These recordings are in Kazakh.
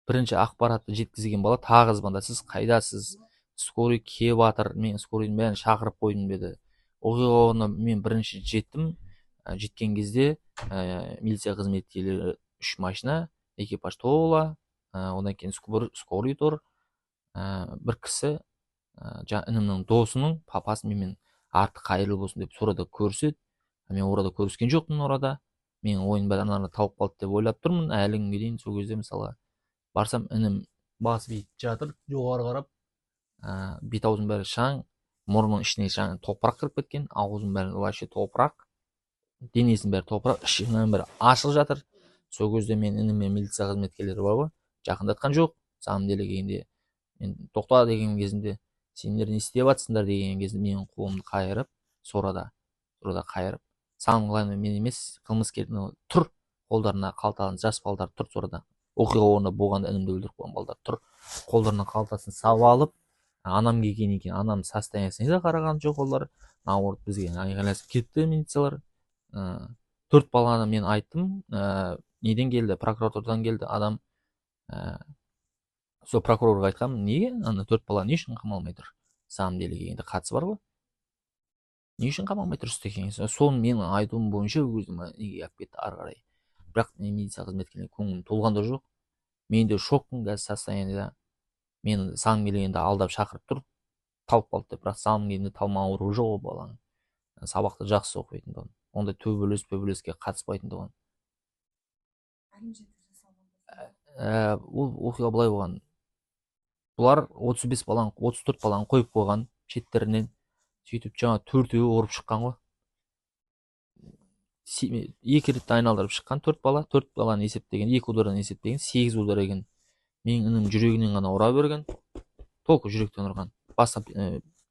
бірінші ақпаратты жеткізген бала тағы звонда, сіз қайдасыз, скорый келіп жатыр, мен скорыйдың бәрін шақырып қойдым деді. Оқиға орнына мен бірінші жеттім. Жеткен кезде милиция қызметкерлері 3 машина, экипаж тола, одан кейін скорый тұр, бір кісі інімнің досының папасы менімен арты қайырлы болсын деп сорада көріседі. Мен орада көріскен жоқпын. Орада менің ойын бәрі тауып қалды деп ойлап тұрмын әлі күнге дейін. Сол кезде мысалы барсам, інім басы бүйтіп жатыр, жоғары қарап, бет аузының бәрі шаң, мұрнының ішіне шаң, топырақ кіріп кеткен, аузының бәрі вообще топырақ, денесінің бәрі топырақ, ішінің бәрі ашық жатыр. Сол кезде мен інім мен милиция қызметкерлері бар ғой, жақындатқан жоқ. Самом деле келгенде мен тоқта деген кезінде, сендер не істеп жатсыңдар деген кезде менің қолымды қайырып, сорада қайырып, самым главное мен емес, қылмыскердің тұр, қолдарына қалтасын, жас балдар тұр сорада. Оқиға орнында болғанда інімді өлтіріп қойған балдар тұр, қолдарына қалтасын салып алып, анам келген екен, анам состояниесіне де қараған жоқ олар. Наоборот, бізге айғайласып кетті милициялар. 4 баланы мен айттым, неден келді, прокуратурадан келді адам. Сол прокурорға айтқанмын, неге ана 4 бала не үшін қамалмай тұр? Самом деле келгенде қатысы бар ғой, не үшін қамалмай тұрсыз деген. Соны менің айтуым бойынша өзім неге алып кетті ары қарай. Бірақ милиция қызметкерлеріне көңілім толған да жоқ. Мен де шокпын қазір состояниеда. Мені сағым келгенде алдап шақырып тұр, талып қалды деп. Бірақ сағым келгенде талма ауруы жоқ ол баланың. Сабақты жақсы оқитындығын, ондай төбелеске қатыспайтындығын. Ол оқиға былай болған. Бұлар 34 баланы қойып қойған шеттерінен. Сөйтіп жаңа 4-еуі ұрып шыққан ғой. 2 рет айналдырып шыққан 4 баланы есептеген, 2 удардан есептеген, 8 удар екен. Менің інім жүрегінен ғана ұра берген. Толқы жүректен ұрған. Басқа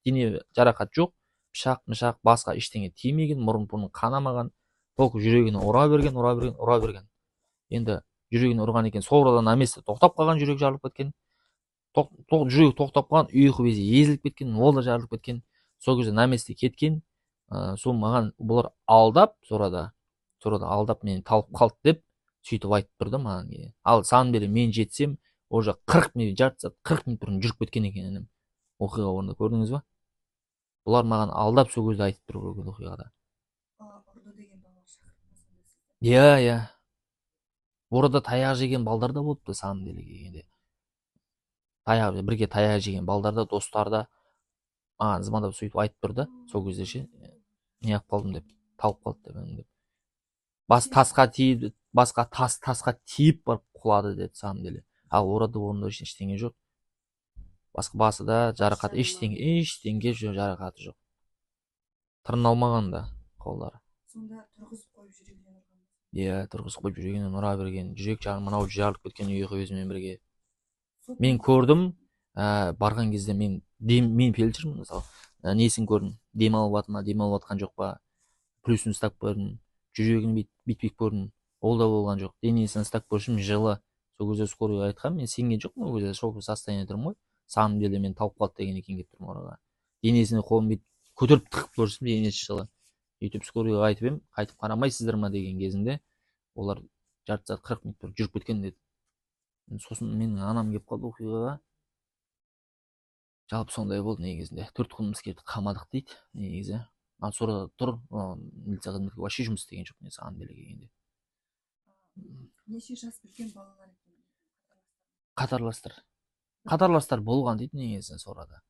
дене жарақат жоқ. Пышақ, басқа ештеңе тимеген, мұрын қанамаған. Толқы жүрегіне ұра берген. Енді жүрегіне ұрған екен, соғырдан на месте тоқтап қалған, жүрек жарылып кеткен. Жүрек тоқтап қалған, ұйқы безі езіліп кеткен, ол да жарылып кеткен. Сол кезде на месте кеткен. Сол маған бұлар алдап, сорада алдап мені талып қалды деп сөйтіп айтып тұрды маған. Ал самом деле мен жетсем, уже 40 минут, жарты сағат 40 минут бұрын жүріп кеткен екен інім. Оқиға орнында көрдіңіз ба? Бұлар маған алдап сол кезде айтып тұр бұл оқиғада. Иә. Орада таяқ жеген балдар да болыпты самом деле келгенде. Бірге таяқ жеген балдар да, достар да маған звондап сөйтіп айтып тұрды. Сол кезде ше, не алып қалдым деп, талып қалды деп. Тасқа тиіп барып құлады деді самом деле. Ал орада орында ештеңе жоқ. Басқа басыда жарақат, ештеңе жарақаты жоқ. Тырналмаған да қолдары. Сонда тұрғызып қойып жүрегінен ұрған. Иә, тұрғызып қойып жүрегінен ұра берген. Жүрек мынау жарылып кеткен ұйқы безімен бірге. Мен көрдім, барған кезде мен фельдшермін мысалы. Несін көрдім, демалып жатқан жоқ па, плюсын ұстап көрдім, жүрегін битпек көрдім, ол да болған жоқ. Денесін ұстап көрсем жылы. Сол кезде скорыйға айтқам, мен сенген жоқпын, ол кезде шоковый состояние тұрмын ғой. Самом деле мен талып қалды деген екен келіп тұрмын орага. Денесіне қолым бүйтіп көтеріп тығып көрсем, денесі жылы. Сөйтіп скорыйға айтып ем, қайтып қарамайсыздар ма деген кезінде, олар жарты сағат 40 минут бұрын жүріп кеткен деді. Сосын менің анам келіп қалды оқиғаға. Жалпы сондай болды негізінде. 4 қылмыскерді қамадық дейді негізі. Ал сорада тұр, милиция қызметкері вообще жұмыс істеген жоқ не саған деле келгенде. Неше жас үлкен балалар екен? Қатарластар болған дейді негізі сорада.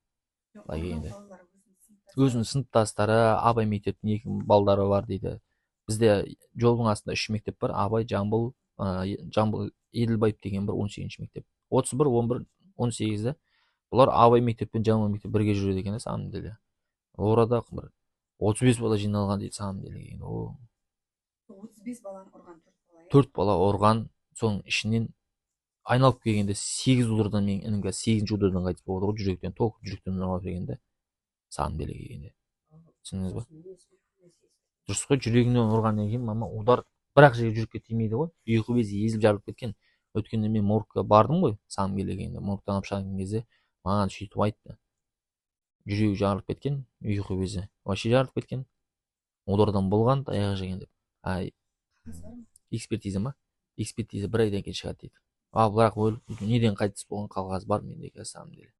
Өзінің сыныптастары, Абай мектептің 2 балдары бар дейді. Бізде жолдың астында 3 мектеп бар. Абай, Жамбыл, Еділбаев деген бір 18 мектеп. 31, 11, 18-де. Бұлар Абай мектеп пен Жамбыл мектеп бірге жүреді екен самом деле. Орада бір 35 бала жиналған дейді самом деле. 35 баланы ұрған 4 бала ұрған, соның ішінен айналып келгенде 8 удардан мен інімге 8-ші удардан қайтыс болды ғой, жүректен ұра бергенде. Самом деле келгенде. Түсіндіңіз ба? Дұрыс қой, жүрегінен ұрғаннан кейін мама удар бірақ жерге жүрекке тимейді ғой. Ұйқы безі езіліп жарылып кеткен. Өткенде мен моргқа бардым ғой, самом деле келгенде. Моргтан алып шыққан кезде маған сөйтіп айтты. Жүрегі жарылып кеткен, ұйқы безі вообще жарылып кеткен. Удардан болған, таяқ жеген деп. Экспертиза ма? Экспертиза 1 айдан кейін шығады дейді. бірақ неден қайтыс болған қағаз бар менде, на самом деле.